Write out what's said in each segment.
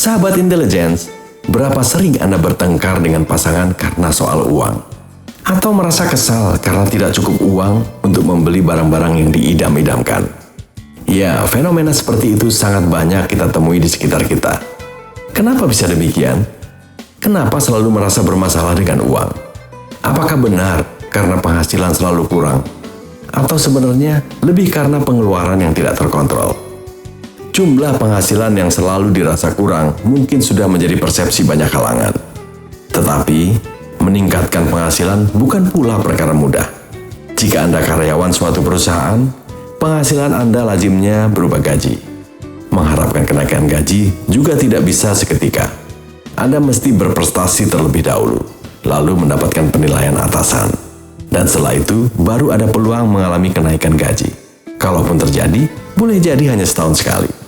Sahabat Intelligence, berapa sering Anda bertengkar dengan pasangan karena soal uang? Atau merasa kesal karena tidak cukup uang untuk membeli barang-barang yang diidam-idamkan? Ya, fenomena seperti itu sangat banyak kita temui di sekitar kita. Kenapa bisa demikian? Kenapa selalu merasa bermasalah dengan uang? Apakah benar karena penghasilan selalu kurang? Atau sebenarnya lebih karena pengeluaran yang tidak terkontrol? Jumlah penghasilan yang selalu dirasa kurang mungkin sudah menjadi persepsi banyak kalangan. Tetapi, meningkatkan penghasilan bukan pula perkara mudah. Jika Anda karyawan suatu perusahaan, penghasilan Anda lazimnya berupa gaji. Mengharapkan kenaikan gaji juga tidak bisa seketika. Anda mesti berprestasi terlebih dahulu, lalu mendapatkan penilaian atasan. Dan setelah itu, baru ada peluang mengalami kenaikan gaji. Kalaupun terjadi, boleh jadi hanya setahun sekali.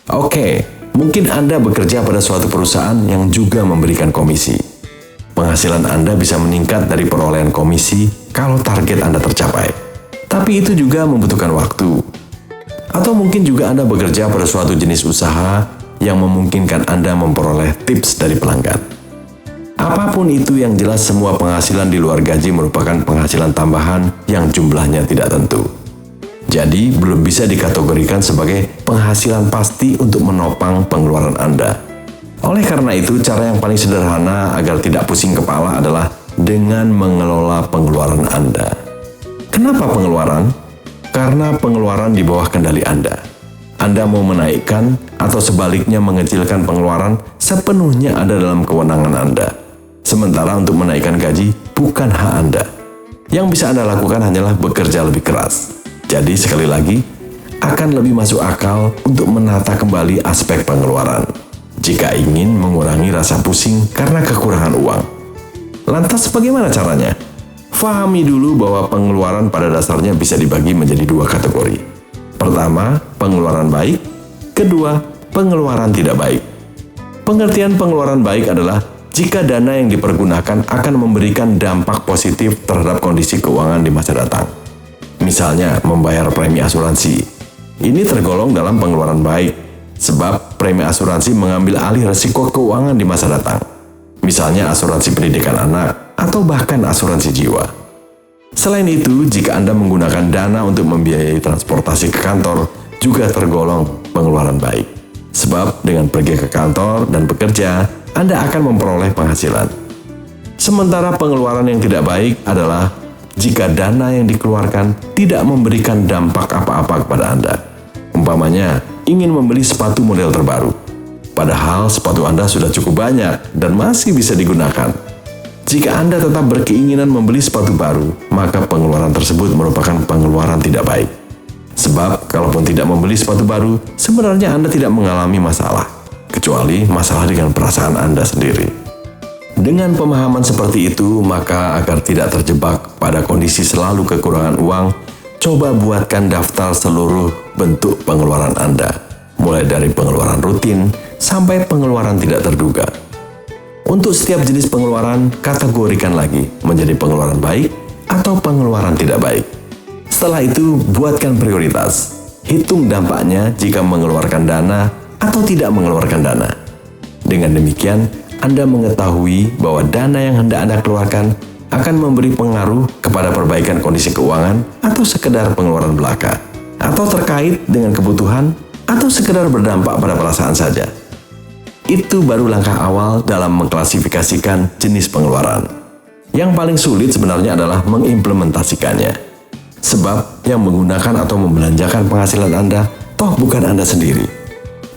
Oke, mungkin Anda bekerja pada suatu perusahaan yang juga memberikan komisi. Penghasilan Anda bisa meningkat dari perolehan komisi kalau target Anda tercapai. Tapi itu juga membutuhkan waktu. Atau mungkin juga Anda bekerja pada suatu jenis usaha yang memungkinkan Anda memperoleh tips dari pelanggan. Apapun itu, yang jelas semua penghasilan di luar gaji merupakan penghasilan tambahan yang jumlahnya tidak tentu. Jadi, belum bisa dikategorikan sebagai penghasilan pasti untuk menopang pengeluaran Anda. Oleh karena itu, cara yang paling sederhana agar tidak pusing kepala adalah dengan mengelola pengeluaran Anda. Kenapa pengeluaran? Karena pengeluaran di bawah kendali Anda. Anda mau menaikkan atau sebaliknya mengecilkan pengeluaran sepenuhnya ada dalam kewenangan Anda. Sementara untuk menaikkan gaji bukan hak Anda. Yang bisa Anda lakukan hanyalah bekerja lebih keras. Jadi sekali lagi, akan lebih masuk akal untuk menata kembali aspek pengeluaran jika ingin mengurangi rasa pusing karena kekurangan uang. Lantas bagaimana caranya? Fahami dulu bahwa pengeluaran pada dasarnya bisa dibagi menjadi dua kategori. Pertama, pengeluaran baik. Kedua, pengeluaran tidak baik. Pengertian pengeluaran baik adalah jika dana yang dipergunakan akan memberikan dampak positif terhadap kondisi keuangan di masa datang. Misalnya, membayar premi asuransi. Ini tergolong dalam pengeluaran baik, sebab premi asuransi mengambil alih risiko keuangan di masa datang. Misalnya asuransi pendidikan anak, atau bahkan asuransi jiwa. Selain itu, jika Anda menggunakan dana untuk membiayai transportasi ke kantor, juga tergolong pengeluaran baik. Sebab dengan pergi ke kantor dan bekerja, Anda akan memperoleh penghasilan. Sementara pengeluaran yang tidak baik adalah jika dana yang dikeluarkan tidak memberikan dampak apa-apa kepada Anda. Umpamanya, ingin membeli sepatu model terbaru. Padahal sepatu Anda sudah cukup banyak dan masih bisa digunakan. Jika Anda tetap berkeinginan membeli sepatu baru, maka pengeluaran tersebut merupakan pengeluaran tidak baik. Sebab, kalaupun tidak membeli sepatu baru, sebenarnya Anda tidak mengalami masalah, kecuali masalah dengan perasaan Anda sendiri. Dengan pemahaman seperti itu, maka agar tidak terjebak pada kondisi selalu kekurangan uang, coba buatkan daftar seluruh bentuk pengeluaran Anda, mulai dari pengeluaran rutin sampai pengeluaran tidak terduga. Untuk setiap jenis pengeluaran, kategorikan lagi menjadi pengeluaran baik atau pengeluaran tidak baik. Setelah itu, buatkan prioritas. Hitung dampaknya jika mengeluarkan dana atau tidak mengeluarkan dana. Dengan demikian, Anda mengetahui bahwa dana yang hendak Anda keluarkan akan memberi pengaruh kepada perbaikan kondisi keuangan atau sekedar pengeluaran belaka, atau terkait dengan kebutuhan atau sekedar berdampak pada perasaan saja. Itu baru langkah awal dalam mengklasifikasikan jenis pengeluaran. Yang paling sulit sebenarnya adalah mengimplementasikannya. Sebab yang menggunakan atau membelanjakan penghasilan Anda toh bukan Anda sendiri,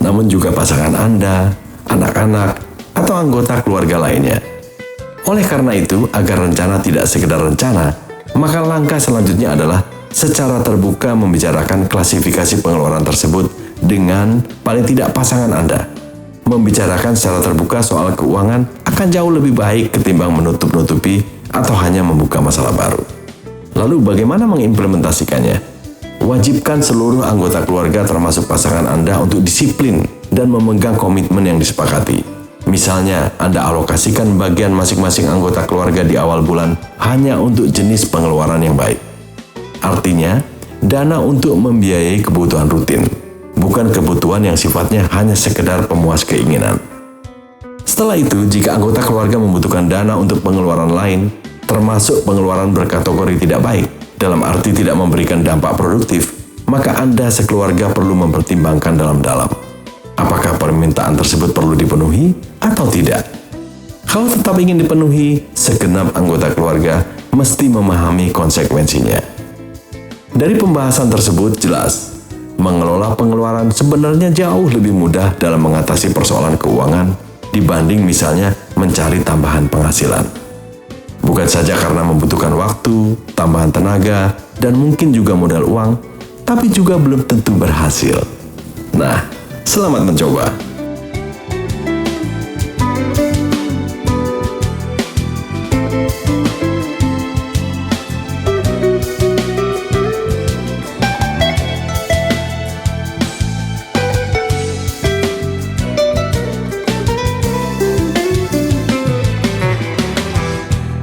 namun juga pasangan Anda, anak-anak, atau anggota keluarga lainnya. Oleh karena itu, agar rencana tidak sekedar rencana, maka langkah selanjutnya adalah secara terbuka membicarakan klasifikasi pengeluaran tersebut dengan paling tidak pasangan Anda. Membicarakan secara terbuka soal keuangan akan jauh lebih baik ketimbang menutup-nutupi atau hanya membuka masalah baru. Lalu bagaimana mengimplementasikannya? Wajibkan seluruh anggota keluarga termasuk pasangan Anda untuk disiplin dan memegang komitmen yang disepakati. Misalnya, Anda alokasikan bagian masing-masing anggota keluarga di awal bulan hanya untuk jenis pengeluaran yang baik. Artinya, dana untuk membiayai kebutuhan rutin, bukan kebutuhan yang sifatnya hanya sekedar pemuas keinginan. Setelah itu, jika anggota keluarga membutuhkan dana untuk pengeluaran lain, termasuk pengeluaran berkategori tidak baik, dalam arti tidak memberikan dampak produktif, maka Anda sekeluarga perlu mempertimbangkan dalam-dalam. Apakah permintaan tersebut perlu dipenuhi atau tidak? Kalau tetap ingin dipenuhi, segenap anggota keluarga mesti memahami konsekuensinya. Dari pembahasan tersebut jelas, mengelola pengeluaran sebenarnya jauh lebih mudah dalam mengatasi persoalan keuangan dibanding misalnya mencari tambahan penghasilan. Bukan saja karena membutuhkan waktu, tambahan tenaga, dan mungkin juga modal uang, tapi juga belum tentu berhasil. Nah, selamat mencoba.